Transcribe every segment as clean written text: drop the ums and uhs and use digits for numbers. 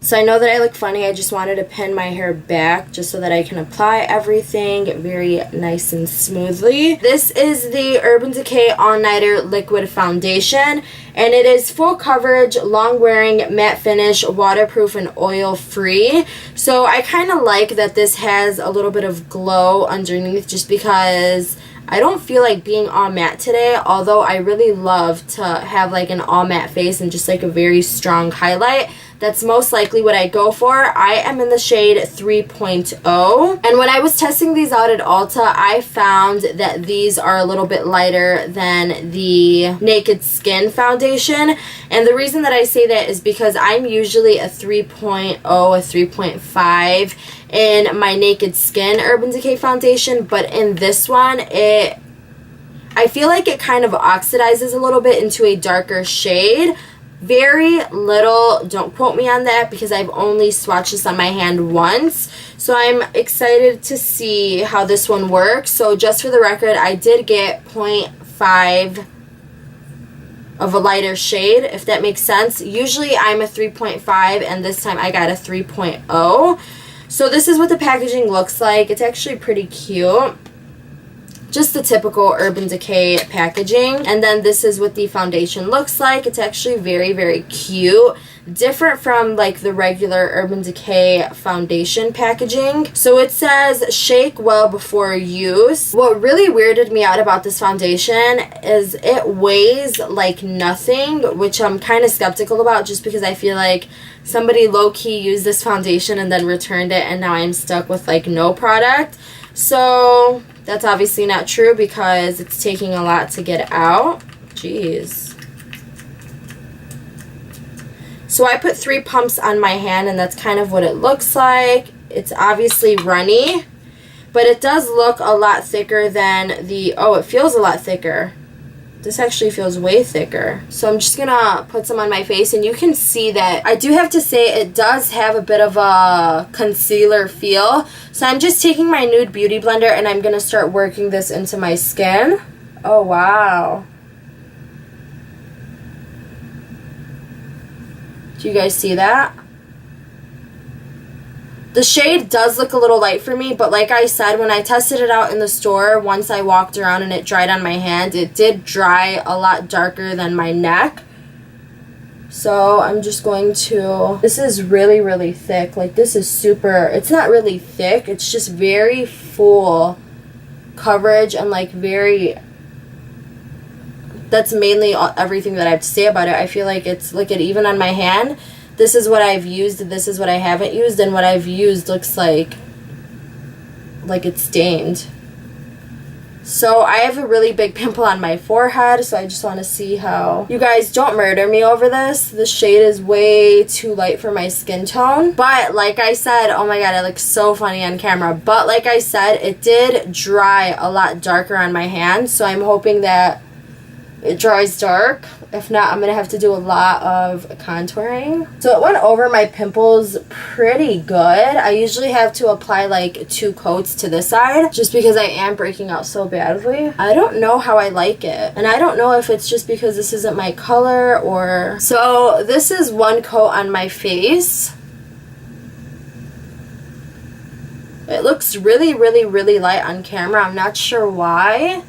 So I know that I look funny. I just wanted to pin my hair back just so that I can apply everything very nice and smoothly. This is the Urban Decay All Nighter Liquid Foundation, and it is full coverage, long wearing, matte finish, waterproof, and oil free. So I kind of like that this has a little bit of glow underneath, just because I don't feel like being all matte today, although I really love to have like an all matte face and just like a very strong highlight. That's most likely what I go for. I am in the shade 3.0. And when I was testing these out at Ulta, I found that these are a little bit lighter than the Naked Skin foundation. And the reason that I say that is because I'm usually a 3.0, a 3.5 in my Naked Skin Urban Decay foundation. But in this one, I feel like it kind of oxidizes a little bit into a darker shade. Very little, don't quote me on that because I've only swatched this on my hand once. So I'm excited to see how this one works. So just for the record, I did get 0.5 of a lighter shade, if that makes sense. Usually I'm a 3.5 and this time I got a 3.0. So this is what the packaging looks like. It's actually pretty cute. Just the typical Urban Decay packaging. And then this is what the foundation looks like. It's actually very, very cute. Different from like the regular Urban Decay foundation packaging. So it says shake well before use. What really weirded me out about this foundation is it weighs like nothing, which I'm kind of skeptical about just because I feel like somebody low-key used this foundation and then returned it and now I'm stuck with like no product. So that's obviously not true because it's taking a lot to get out. Jeez. So I put 3 pumps on my hand and that's kind of what it looks like. It's obviously runny, but it does look a lot thicker than the, oh, it feels a lot thicker. This actually feels way thicker. So I'm just gonna put some on my face and you can see that I do have to say it does have a bit of a concealer feel. So I'm just taking my Nude Beauty Blender and I'm gonna start working this into my skin. Oh wow. Do you guys see that? The shade does look a little light for me, but like I said, when I tested it out in the store, once I walked around and it dried on my hand, it did dry a lot darker than my neck. So I'm just going to, this is really, really thick. Like this is super, it's not really thick, it's just very full coverage and like very, that's mainly everything that I have to say about it. I feel like it's, look at even on my hand, this is what I've used, this is what I haven't used, and what I've used looks like it's stained. So I have a really big pimple on my forehead, so I just want to see how... You guys, don't murder me over this. The shade is way too light for my skin tone. But like I said, oh my god, I look so funny on camera. But like I said, it did dry a lot darker on my hand, so I'm hoping that it dries dark. If not, I'm going to have to do a lot of contouring. So it went over my pimples pretty good. I usually have to apply like 2 coats to this side just because I am breaking out so badly. I don't know how I like it. And I don't know if it's just because this isn't my color or... So this is 1 coat on my face. It looks really, really, really light on camera. I'm not sure why.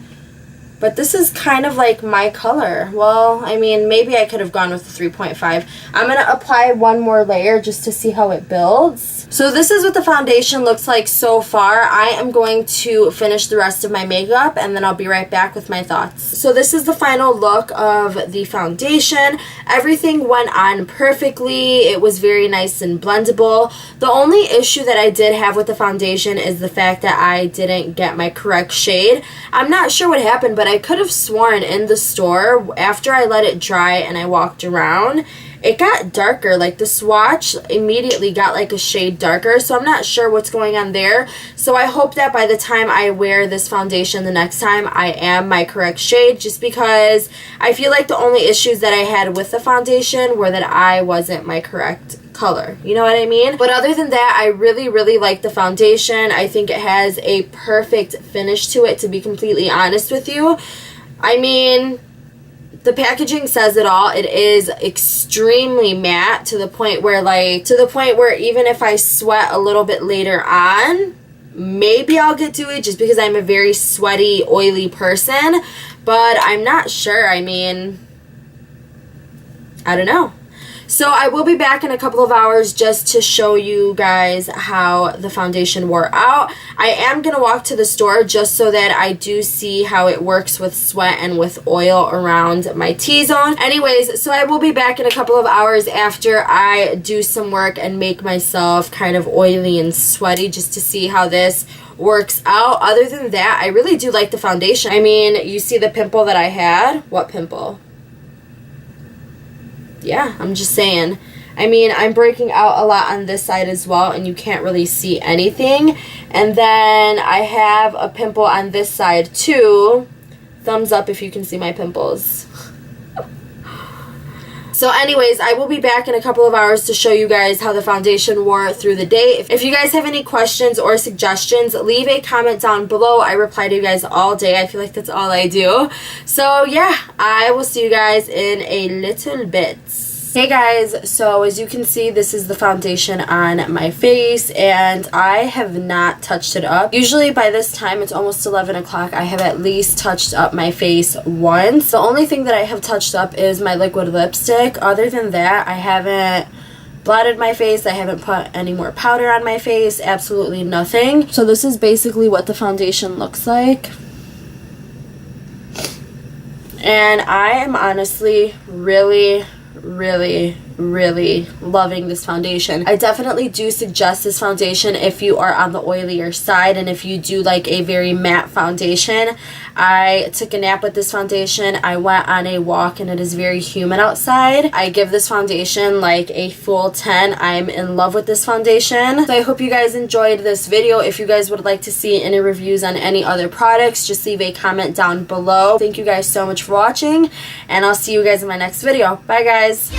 But this is kind of like my color. Well, I mean, maybe I could have gone with the 3.5. I'm going to apply 1 more layer just to see how it builds. So this is what the foundation looks like so far. I am going to finish the rest of my makeup and then I'll be right back with my thoughts. So this is the final look of the foundation. Everything went on perfectly. It was very nice and blendable. The only issue that I did have with the foundation is the fact that I didn't get my correct shade. I'm not sure what happened, but I could have sworn in the store after I let it dry and I walked around, it got darker. Like the swatch immediately got like a shade darker, so I'm not sure what's going on there. So I hope that by the time I wear this foundation the next time, I am my correct shade, just because I feel like the only issues that I had with the foundation were that I wasn't my correct color. You know what I mean? But other than that, I really, really like the foundation. I think it has a perfect finish to it, to be completely honest with you. I mean, the packaging says it all. It is extremely matte to the point where even if I sweat a little bit later on, maybe I'll get to it just because I'm a very sweaty, oily person, but I'm not sure. I mean, I don't know. So I will be back in a couple of hours just to show you guys how the foundation wore out. I am going to walk to the store just so that I do see how it works with sweat and with oil around my T-zone. Anyways, so I will be back in a couple of hours after I do some work and make myself kind of oily and sweaty just to see how this works out. Other than that, I really do like the foundation. I mean, you see the pimple that I had? What pimple? Yeah, I'm just saying. I mean, I'm breaking out a lot on this side as well, and you can't really see anything. And then I have a pimple on this side too. Thumbs up if you can see my pimples. So anyways, I will be back in a couple of hours to show you guys how the foundation wore through the day. If you guys have any questions or suggestions, leave a comment down below. I reply to you guys all day. I feel like that's all I do. So yeah, I will see you guys in a little bit. Hey guys, so as you can see, this is the foundation on my face, and I have not touched it up. Usually by this time, it's almost 11 o'clock, I have at least touched up my face once. The only thing that I have touched up is my liquid lipstick. Other than that, I haven't blotted my face, I haven't put any more powder on my face, absolutely nothing. So this is basically what the foundation looks like. And I am honestly really loving this foundation. I definitely do suggest this foundation if you are on the oilier side and if you do like a very matte foundation. I took a nap with this foundation. I went on a walk and it is very humid outside. I give this foundation like a full 10. I'm in love with this foundation. So I hope you guys enjoyed this video. If you guys would like to see any reviews on any other products, just leave a comment down below. Thank you guys so much for watching, and I'll see you guys in my next video. Bye guys.